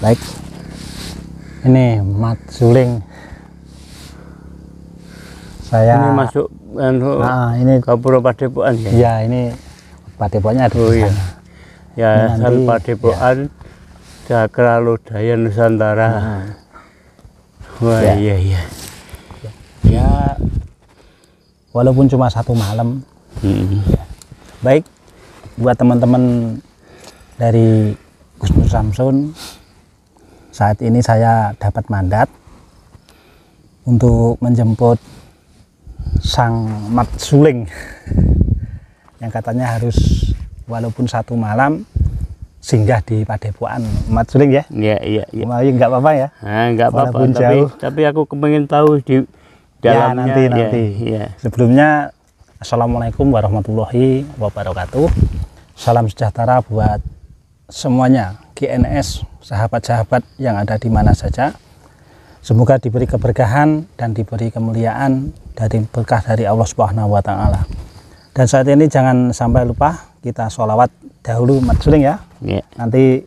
Baik, ini mat suling. Saya ini masuk ini Gapura Padepokan ya? Ya, ini Padepokannya ada di sana. Yayasan Padepokan Cakra Lodaya Nusantara. Wah, iya. Ya, walaupun cuma 1 malam. Ya. Baik, buat teman-teman dari Gus Nur Samsun, saat ini saya dapat mandat untuk menjemput sang mat suling yang katanya harus walaupun 1 malam singgah di Padepokan mat suling ya. Iya. Nggak apa-apa ya. Nggak apa-apa, tapi aku kepengen tahu di dalamnya. Ya, nanti. Ya. Sebelumnya, Assalamualaikum warahmatullahi wabarakatuh. Salam sejahtera buat semuanya, GNS, sahabat-sahabat yang ada di mana saja. Semoga diberi keberkahan dan diberi kemuliaan dari berkah dari Allah Subhanahu wa Ta'ala. Dan saat ini jangan sampai lupa kita sholawat dahulu mat suling ya. Nanti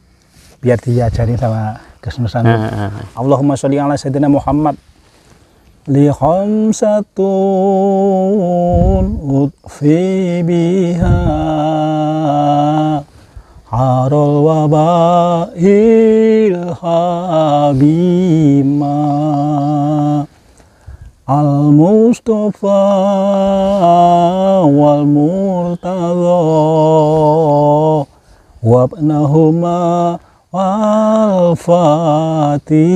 biar diajarin sama Gus Nur Samsun. Allahumma sholli ala sayyidina Muhammad li khamsatun utfi biha harul wabail habima al-mustafa wal murtadha wabnahuma wal fatimah.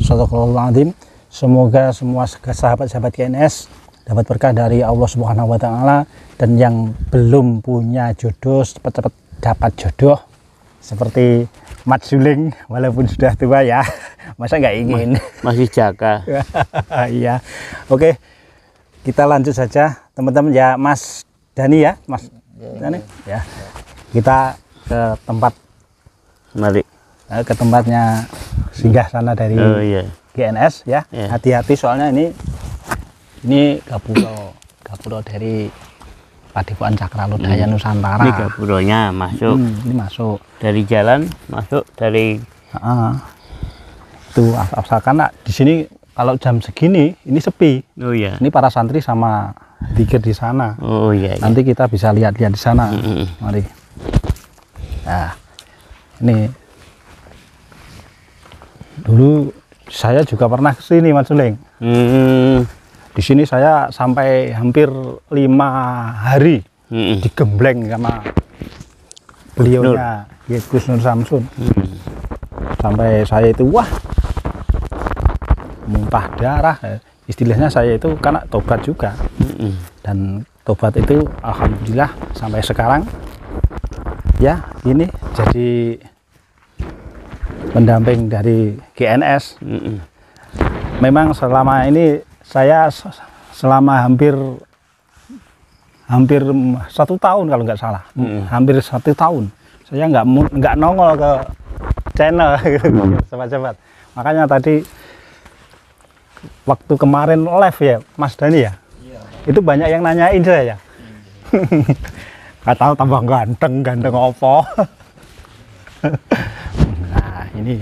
Sadaqallahul. Semoga semua sahabat-sahabat GNS dapat berkah dari Allah Subhanahu wa Ta'ala, dan yang belum punya jodoh cepat-cepat dapat jodoh seperti mat suling walaupun sudah tua ya. Masa nggak ingin? Masih jaka. Iya. Oke, kita lanjut saja teman-teman ya. Mas Dani ya, Mas Dani ya. Kita ke tempat, mari ke tempatnya singgah sana dari GNS ya. Hati-hati soalnya ini gapura dari Padepokan Cakra Lodaya Nusantara. Ini gapuronya masuk. Ini masuk dari jalan, masuk dari itu asalkan di sini kalau jam segini ini sepi. Ini para santri sama dikir di sana. Nanti kita bisa lihat-lihat di sana. Mari. Nah, ini dulu saya juga pernah ke sini Mas Suling. Di sini saya sampai hampir 5 hari digembleng sama beliaunya Gus Nur Samsun. Sampai saya itu muntah darah. Istilahnya saya itu karena tobat juga. Dan tobat itu alhamdulillah sampai sekarang ya ini jadi pendamping dari GNS. Memang selama ini saya selama hampir 1 tahun kalau nggak salah, hampir 1 tahun saya nggak nongol ke channel sobat-sobat. Makanya tadi waktu kemarin live ya Mas Dani ya, itu banyak yang nanyain saya. Nggak tahu tambah ganteng apa. Nah ini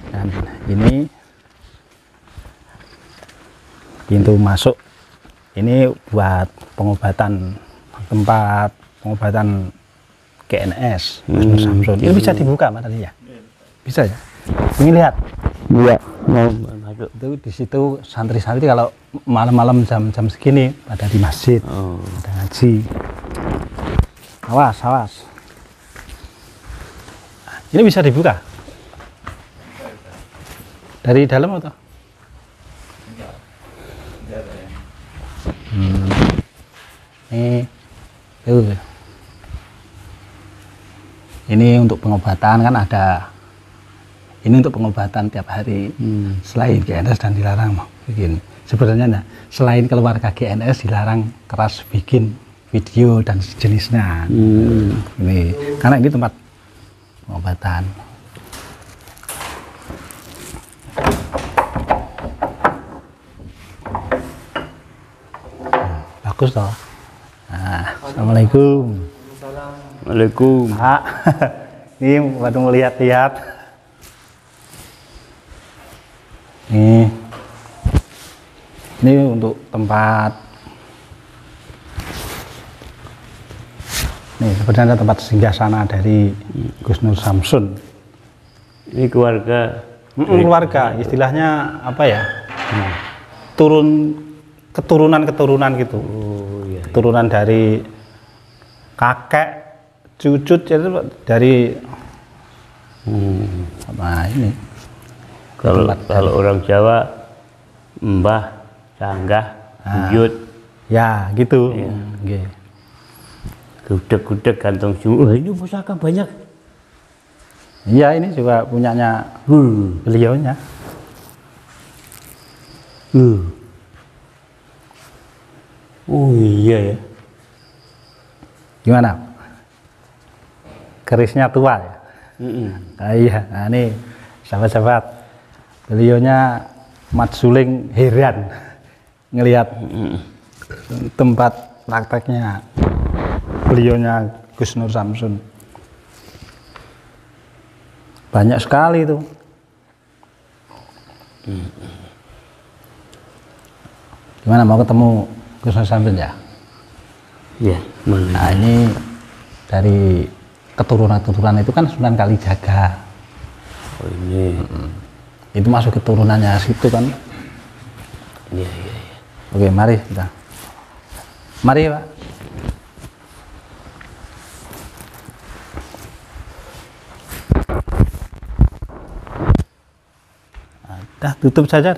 dan ini pintu masuk, ini buat pengobatan, tempat pengobatan GNS Gus Nur Samsun. Ini bisa dibuka Mas tadi ya? Bisa ya? Ingin lihat? Iya, mau masuk. Itu di situ santri-santri kalau malam-malam jam segini pada di masjid, ada ngaji. Awas. Ini bisa dibuka? Dari dalam atau? Ini untuk pengobatan kan ada. Ini untuk pengobatan tiap hari. Selain GNS dan dilarang bikin. Sebenarnya selain keluarga GNS dilarang keras bikin video dan sejenisnya. Ini karena ini tempat pengobatan. Bagus toh. Nah, assalamualaikum. Waalaikumsalam. Pak, Ini baru melihat-lihat. Ini untuk tempat. Nih sebenarnya tempat singgasana dari Gus Nur Samsun. Ini keluarga. Keluarga, istilahnya apa ya? Keturunan gitu. Oh, iya. Keturunan dari kakek, cucut itu dari apa ini? Kalau orang Jawa, mbah, sanggah, buyut. Ya, gitu. Iya. Nggih. Gudeg-gudeg gantung semua. Ini pusaka banyak. Iya, ini juga punyanya beliaunya. Oh iya ya. Gimana? Kerisnya tua ya? Iya, nah ini sahabat-sahabat, beliaunya Mat Suling heran ngelihat tempat prakteknya beliaunya Gus Nur Samsun. Banyak sekali itu. Gimana, mau ketemu Gus Nur Samsun ya? Iya, Nah ini dari keturunan-keturunan itu kan Sunan Kalijaga. Oh ini. Itu masuk keturunannya situ kan. Iya, iya, iya. Oke, mari kita. Mari Pak. Dah tutup saja.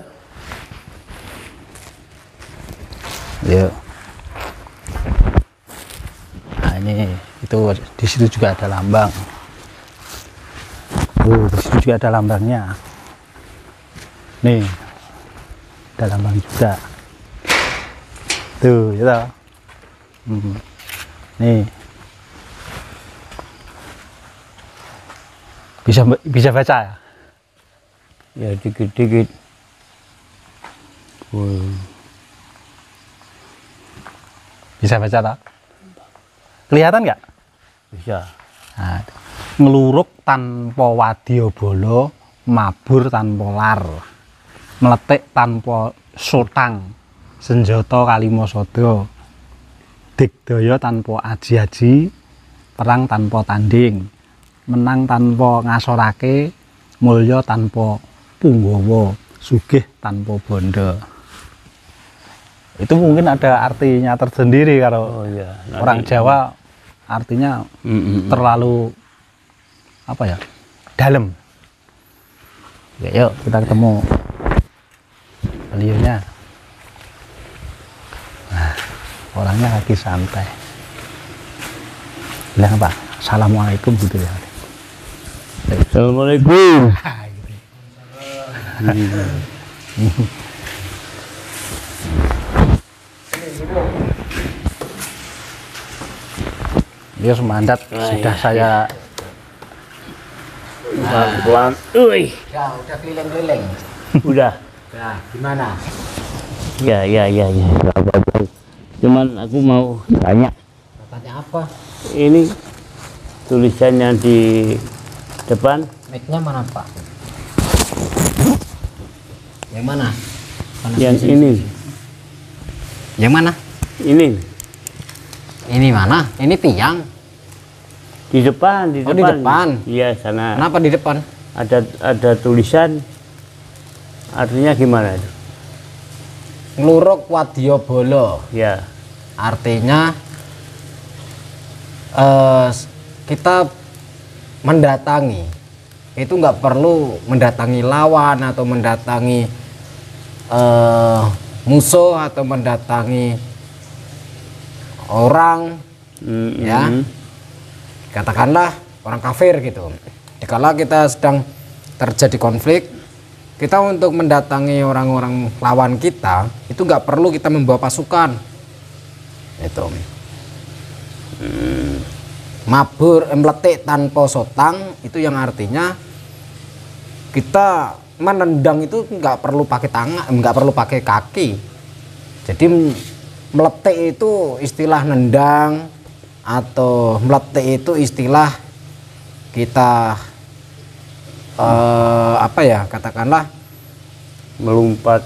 Yuk. Nah ini itu di situ juga ada lambang. Di situ juga ada lambangnya. Nih, ada lambang juga. Tuh, ya toh. Nih, bisa baca ya? Ya dikit-dikit. Bisa baca tak? Kelihatan nggak? Bisa. Nah, ngeluruk tanpa wadyabala, mabur tanpa lar, meletik tanpa sotang, senjata kalimasada, digdaya tanpa aji-aji, perang tanpa tanding, menang tanpa ngasorake, mulya tanpa punggawa, sugih tanpa bondo. Itu mungkin ada artinya tersendiri kalau iya. orang Jawa, artinya terlalu apa ya, dalam. Ya, yuk kita ketemu beliaunya. Nah, orangnya lagi santai. Bilang apa? Assalamualaikum gitu ya. Assalamualaikum. Dia semandat sudah saya pelan. Ya, udah keliling-keliling. Udah. Ya, gimana? Ya. Nggak apa-apa. Cuman aku mau tanya. Tanya apa? Ini tulisannya di depan. Mic-nya mana, Pak? Yang mana? Yang ini. Yang mana? Ini. Ini mana? Ini tiang. Di depan. Oh, di depan. Iya, sana. Kenapa di depan? Ada tulisan. Artinya gimana itu? Ngluruk wadyabala. Ya. Artinya kita mendatangi. Itu nggak perlu mendatangi lawan atau mendatangi musuh atau mendatangi orang, ya. Katakanlah orang kafir gitu. Jikalau kita sedang terjadi konflik, kita untuk mendatangi orang-orang lawan kita itu nggak perlu kita membawa pasukan. Itu. Mabur meletik tanpa sotang itu yang artinya kita menendang itu nggak perlu pakai tangan, nggak perlu pakai kaki. Jadi meletik itu istilah nendang, atau meletik itu istilah kita apa ya, katakanlah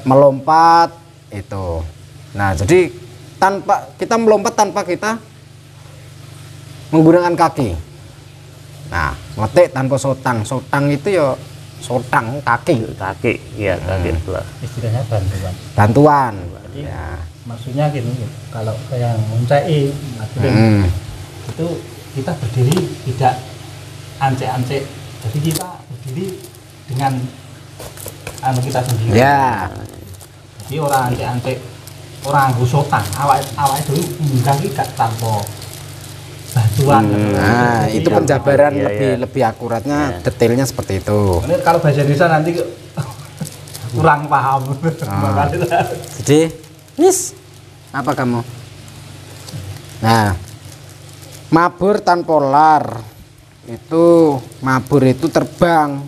melompat itu. Nah, jadi tanpa kita melompat, tanpa kita menggunakan kaki. Nah, ngetik tanpa sotang. Sotang itu ya sotang kaki. Ya kaki pula. Istilahnya Bantuan. Jadi Ya. maksudnya gini, kalau yang mencai itu kita berdiri tidak ancek-ancek. Jadi kita berdiri dengan anu kita sendiri. Ya. Jadi orang ancek-ancek, orang gusotang, awak itu enggak gak tanpa bantuan. Nah, Jadi itu penjabaran iya, lebih akuratnya, detailnya seperti itu. ini kalau bahasa Indonesia nanti kurang paham. Jadi, Nis, apa kamu? Nah, mabur tanpa lar. Mabur itu terbang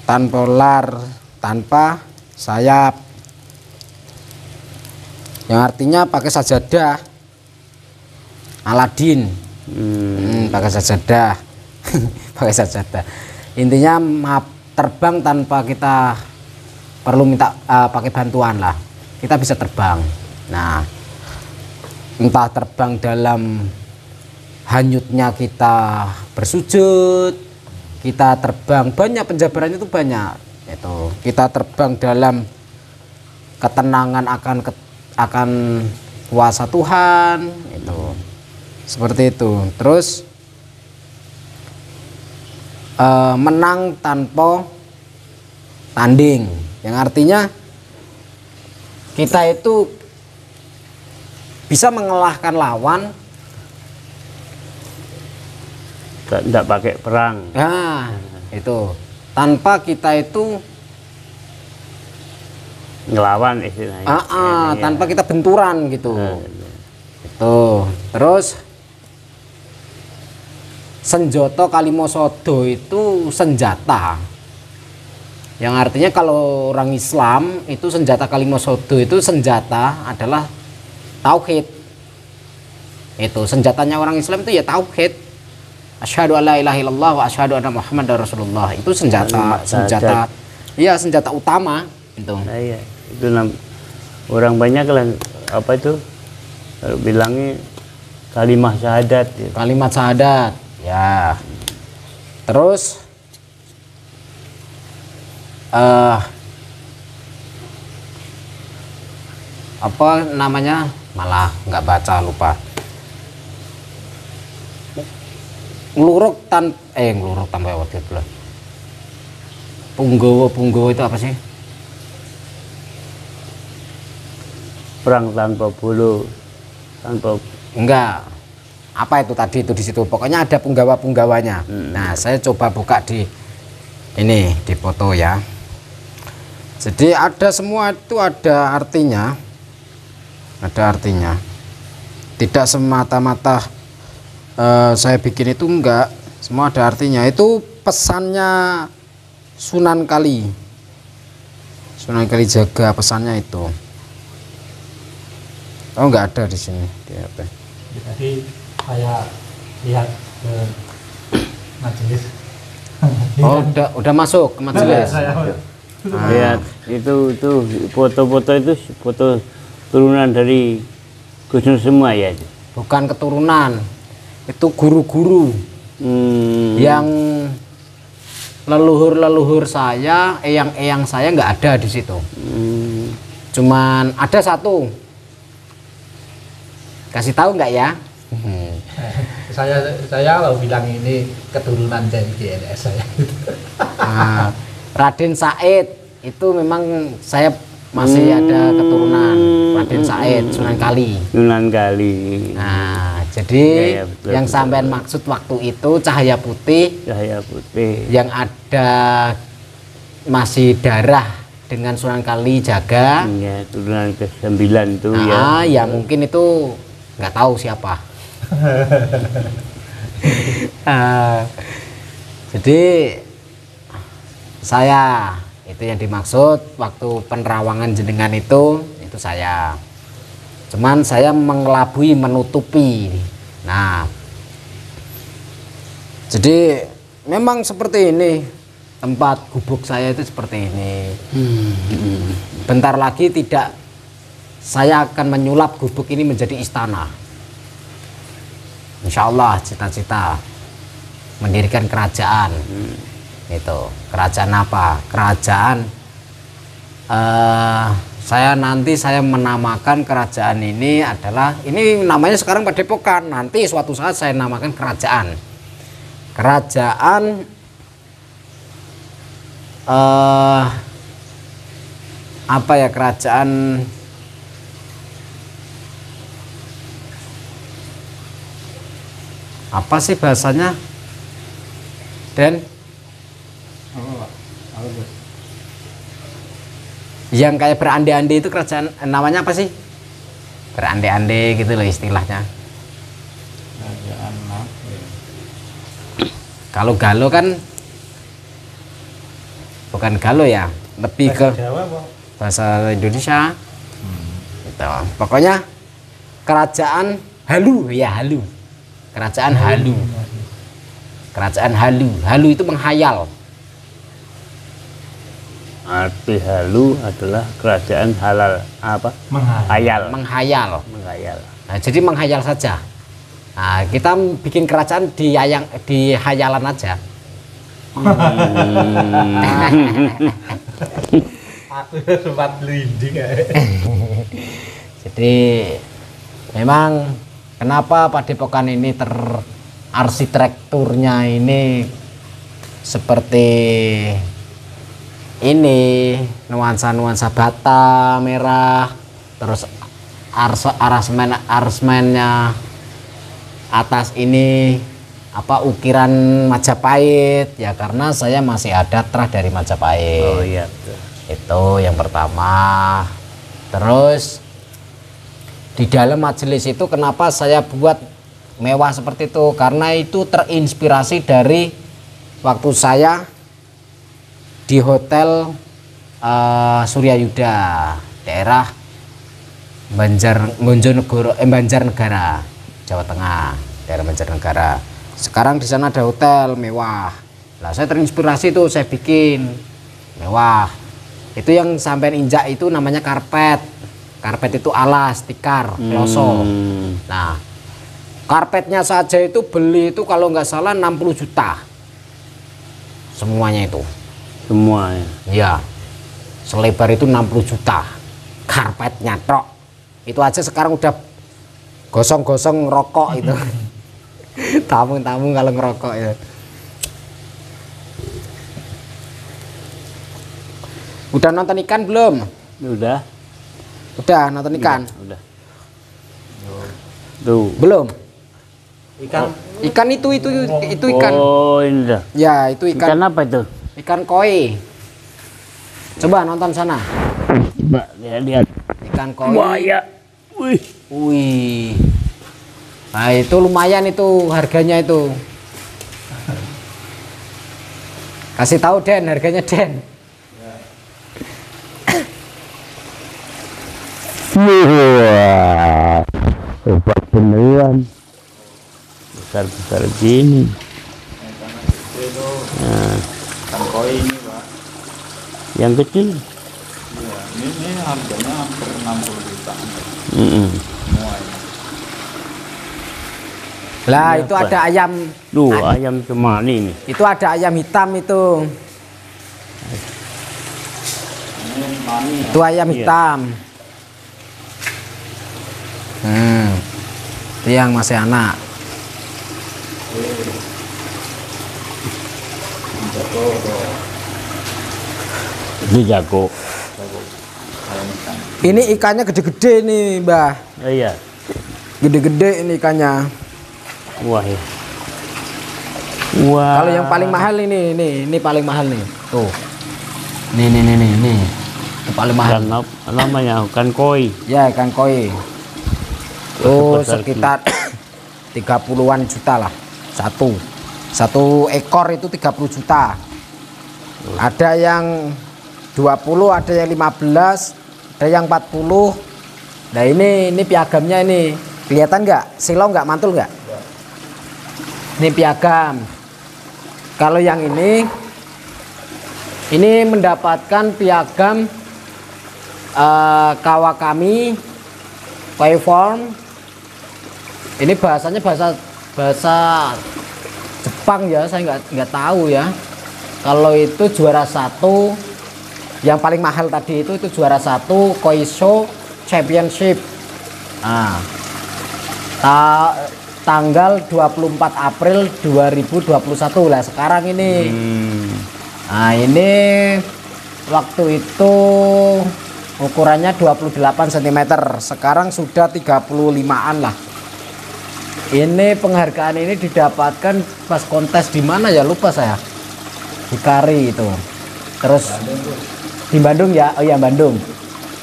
tanpa lar, tanpa sayap. Yang artinya pakai sajadah. Aladin. Pakai sajadah. Pakai sajadah. Intinya terbang tanpa kita perlu minta pakai bantuan lah. Kita bisa terbang. Nah, entah terbang dalam hanyutnya kita bersujud, kita terbang, banyak penjabarannya itu banyak. Itu kita terbang dalam ketenangan akan kuasa Tuhan, itu seperti itu. Terus menang tanpa tanding, yang artinya kita itu bisa mengalahkan lawan tidak pakai perang. Nah, itu tanpa kita itu Ngelawan istilahnya. tanpa kita benturan gitu. Itu. Terus senjata kalimosodo itu senjata. Yang artinya kalau orang Islam itu senjata kalimosodo itu senjata adalah tauhid. Itu senjatanya orang Islam itu ya tauhid. Asyhadu alla ilaha illallah wa asyhadu anna Muhammadar Rasulullah. Itu senjata iya, senjata utama itu. Nah, iya. Itu orang banyak lah apa itu kalau bilangnya kalimat syahadat ya. Kalimat syahadat ya. Terus apa namanya, malah nggak baca, lupa. Ngluruk tanpa waktu itu lah. Punggowo itu apa sih? Perang tanpa bulu, tanpa Enggak. Apa itu tadi itu di situ? Pokoknya ada punggawa-punggawanya. Nah, saya coba buka di foto ya. Jadi ada semua itu ada artinya. Ada artinya. Tidak semata-mata saya bikin itu enggak. Semua ada artinya. Itu pesannya Sunan Kalijaga, pesannya itu. Oh, enggak ada di sini di HP. Jadi saya lihat ke majelis. Oh, udah masuk ke majelis. lihat itu foto-foto itu foto turunan dari Gus Nur semua ya. Bukan keturunan, itu guru-guru yang leluhur saya, eyang saya nggak ada di situ. Cuman ada satu. Kasih tahu nggak ya? saya kalau bilang ini keturunan dari GNS saya. Nah, Raden Said itu memang saya masih ada keturunan Raden Said Sunan Kali. Nah, jadi ya, betul, yang sampean maksud waktu itu cahaya putih yang ada masih darah dengan Sunan Kalijaga. Ya, turunan ke-9 itu ya mungkin itu nggak tahu siapa. Jadi saya itu yang dimaksud waktu penerawangan jenengan itu saya. Cuman saya mengelabui, menutupi. Nah, Jadi memang seperti ini tempat gubuk saya itu seperti ini. Bentar lagi saya akan menyulap gubuk ini menjadi istana. Insya Allah cita-cita mendirikan kerajaan. Itu kerajaan apa? Kerajaan saya menamakan kerajaan ini namanya sekarang Padepokan, nanti suatu saat saya namakan kerajaan apa ya, kerajaan apa sih bahasanya, Den? Yang kayak berande-ande itu kerajaan, namanya apa sih? Berande-ande gitu loh istilahnya. Kalau Galo kan bukan Galo ya, lebih ke bahasa Indonesia. Gitu. Pokoknya kerajaan halu ya, halu. Kerajaan halu. Kerajaan halu. Halu itu menghayal. Arti halu adalah kerajaan halal apa? Menghayal. Menghayal. Menghayal. Nah, jadi menghayal saja. Nah, kita bikin kerajaan di hayalan aja. Aku sempat linding. Jadi memang kenapa Padepokan ini arsitekturnya ini seperti ini, nuansa bata merah, terus arsmennya atas ini apa, ukiran Majapahit ya, karena saya masih ada trah dari Majapahit. Oh iya, betul. Itu yang pertama. Terus di dalam majelis itu kenapa saya buat mewah seperti itu, karena itu terinspirasi dari waktu saya di hotel Suryayuda, daerah Banjarnegara, Jawa Tengah, daerah Banjarnegara. Sekarang di sana ada hotel mewah. Lah saya terinspirasi tuh, saya bikin mewah. Itu yang sampai injak itu namanya karpet. Karpet itu alas, tikar, kloso. Nah, karpetnya saja itu beli itu kalau nggak salah 60 juta. Semuanya itu. Semuanya. Ya, selebar itu 60 juta karpetnya tok. Itu aja sekarang udah gosong-gosong rokok itu. Tamu-tamu kalau ngerokok ya. Udah nonton ikan belum? Udah. Udah nonton ikan? Udah. Tuh. Belum. Ikan. Ikan itu ikan. Oh, ini dah. Ya, itu ikan. Ikan apa itu? Ikan koi. Coba nonton sana. Coba lihat. Ikan koi. Wah, ya. Wih. Wih. Nah, itu lumayan itu harganya itu. Kasih tahu Den, harganya Den. Wah. Hebat beneran. Besar-besar gini. Nah. Ikan koi ini Pak. Yang kecil. Iya, ini harganya hampir 60 juta. Semua ini. Lah, itu ada ayam. Duh, ayam cemani nih. Itu ada ayam hitam itu. Ini mani ya. Itu ayam hitam. Itu yang masih anak. Itu jago. Ini ikannya gede-gede nih, Mbah. Oh iya. Gede-gede ini ikannya. Wah ya. Wah. Kalau yang paling mahal ini paling mahal nih. Tuh. Nih. Itu paling mahal. Ikan namanya ikan koi. Ya, ikan koi. Tuh sekitar 30-an juta lah. Satu ekor itu 30 juta. Ada yang 20, ada yang 15, ada yang 40. Nah, ini piagamnya ini. Kelihatan nggak? Silong nggak? Mantul nggak? Ini piagam. Kalau yang ini mendapatkan piagam Kawakami Kaiform. Ini bahasanya bahasa Jepang ya, saya nggak tahu ya. Kalau itu juara 1, yang paling mahal tadi itu juara 1 Koisho Championship. Nah, tanggal 24 April 2021 lah sekarang ini. Nah, ini waktu itu ukurannya 28 cm, sekarang sudah 35-an lah. Ini penghargaan ini didapatkan pas kontes di mana ya, lupa saya, di Kari itu. Terus di Bandung ya, oh iya Bandung.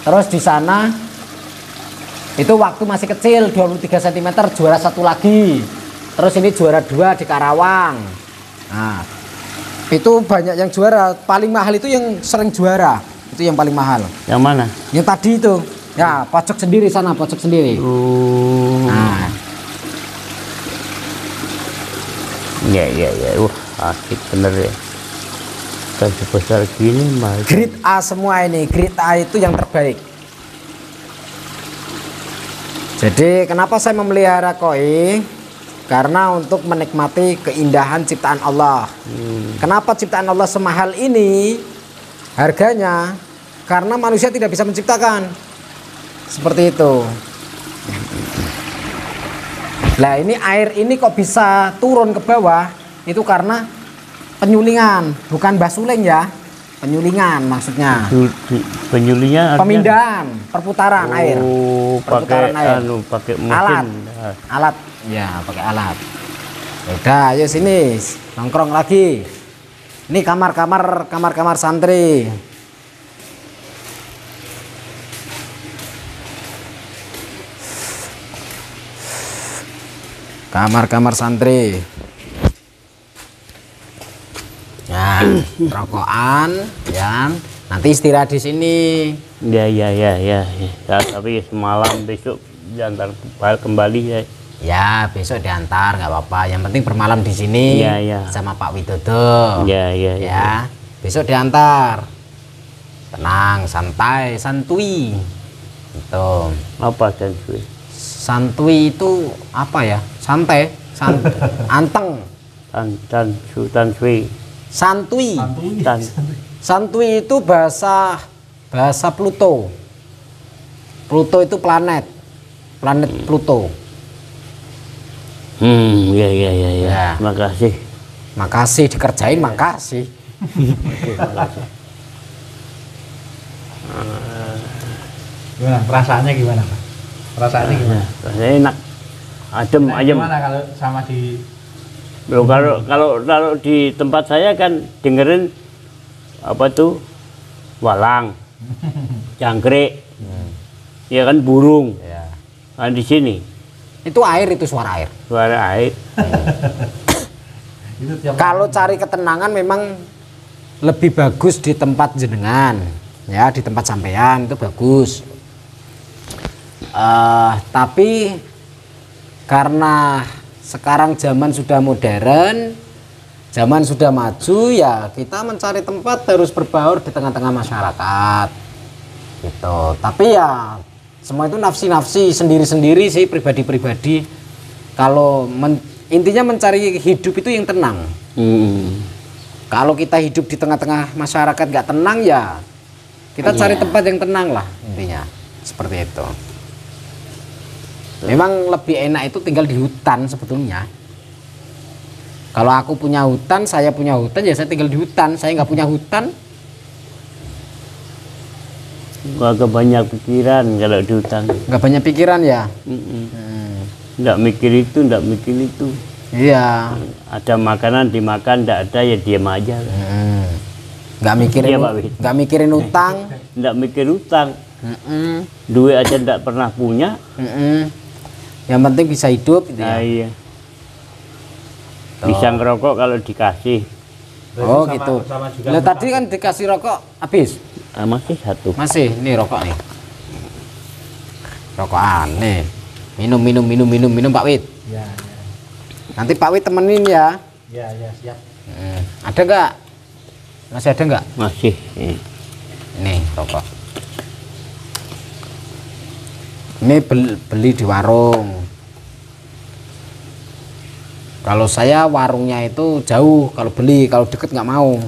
Terus di sana itu waktu masih kecil 23 cm juara 1 lagi. Terus ini juara 2 di Karawang. Nah, itu banyak yang juara. Paling mahal itu yang sering juara, itu yang paling mahal. Yang mana? Yang tadi itu ya, pojok sendiri sana, pojok sendiri. Nah, ya. Asik bener ya. Kan sebesar gini mah. grade A semua ini, grade A itu yang terbaik. Jadi kenapa saya memelihara koi? Karena untuk menikmati keindahan ciptaan Allah. Kenapa ciptaan Allah semahal ini harganya? Karena manusia tidak bisa menciptakan. Seperti itu. Nah, ini air ini kok bisa turun ke bawah? Itu karena penyulingan, bukan basuling ya. Penyulingan maksudnya. Penyulingan Pemindahan, perputaran air. Pakai air. Pakai mesin. Alat. Ya, pakai alat. Udah, ayo sini, nongkrong lagi. Ini kamar santri. Kamar santri. Nah, rokokan, ya. Nanti istirahat di sini. Ya. Tapi semalam besok diantar kembali ya. Ya, besok diantar nggak apa-apa. Yang penting bermalam di sini sama Pak Widodo. Ya. Besok diantar. Tenang, santai, santuy. Itu. Apa santuy? Santuy itu apa ya? Santai, anteng. Santuy. Santuy itu bahasa Pluto. Pluto itu planet Pluto. Ya. Makasih Dikerjain, makasih. Gimana perasaannya gimana, Pak? Rasanya enak, adem, ayem. Gimana kalau sama di Loh, kalau di tempat saya kan dengerin apa tuh walang, jangkrik, ya kan burung. Kan di sini itu air, itu suara air. Kalau cari ketenangan memang lebih bagus di tempat jenengan, ya, di tempat sampean itu bagus. Tapi karena sekarang zaman sudah modern, zaman sudah maju, ya kita mencari tempat harus berbaur di tengah-tengah masyarakat gitu. Tapi ya semua itu nafsi-nafsi sendiri-sendiri sih, pribadi-pribadi. Kalau intinya mencari hidup itu yang tenang. Kalau kita hidup di tengah-tengah masyarakat nggak tenang, ya kita cari tempat yang tenang lah, intinya seperti itu. Memang lebih enak itu tinggal di hutan sebetulnya. Kalau aku punya hutan, saya punya hutan, ya saya tinggal di hutan. Saya nggak punya hutan, agak banyak pikiran kalau di hutan. nggak banyak pikiran ya. Nggak mikir itu, nggak mikir itu. Iya. Ada makanan dimakan, nggak ada ya diam aja. Nggak mikirin, nggak mikirin utang. Nggak mikir utang. Duit aja nggak pernah punya. Yang penting bisa hidup gitu ya. Iya. Bisa ngerokok kalau dikasih. Oh gitu. Nah, tadi kan dikasih rokok habis. Masih satu. Masih, nih rokok nih. Rokokan nih. Minum Pak Wid. Ya. Nanti Pak Wid temenin ya. Ya, siap. Ada nggak? Masih ada nggak? Masih. Nih rokok. Ini beli di warung. Kalau saya warungnya itu jauh, kalau beli, kalau deket nggak mau.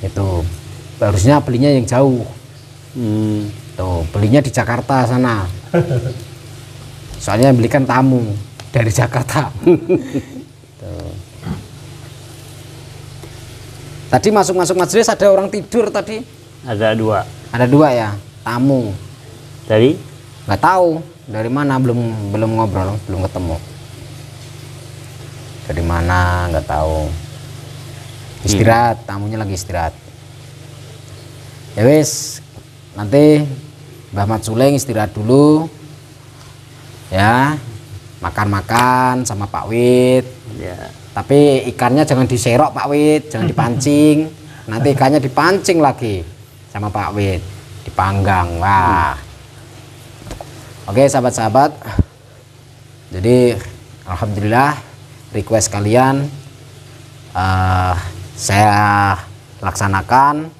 Itu harusnya belinya yang jauh. Tuh belinya di Jakarta sana. Soalnya belikan tamu dari Jakarta. Tuh. Tadi masuk majelis ada orang tidur tadi. Ada 2. Ada 2 ya, tamu. Dari? Nggak tahu dari mana, belum ngobrol, belum ketemu. Dari mana nggak tahu. Istirahat, tamunya lagi istirahat. Ya wis, nanti Mbah Mat Suleng istirahat dulu. Ya, makan-makan sama Pak Wit. Ya. Tapi ikannya jangan diserok Pak Wit, jangan dipancing. Nanti ikannya dipancing lagi sama Pak Wit, dipanggang. Wah. Oke sahabat-sahabat. Jadi alhamdulillah request kalian saya laksanakan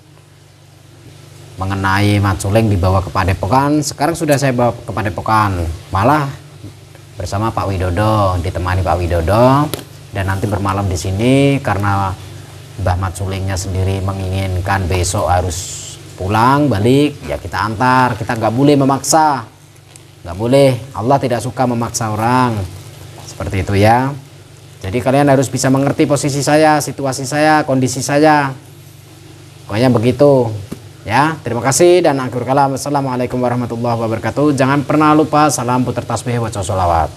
mengenai Mat Suleng dibawa ke Padepokan. Sekarang sudah saya bawa ke Padepokan, malah bersama Pak Widodo, ditemani Pak Widodo, dan nanti bermalam di sini karena Mbah Mat Sulengnya sendiri menginginkan besok harus pulang balik, ya kita antar. Kita nggak boleh memaksa, nggak boleh. Allah tidak suka memaksa orang seperti itu ya. Jadi kalian harus bisa mengerti posisi saya, situasi saya, kondisi saya. Pokoknya begitu. Ya, terima kasih dan akhir kalam. Assalamualaikum warahmatullahi wabarakatuh. Jangan pernah lupa salam puter tasbih wa sholawat.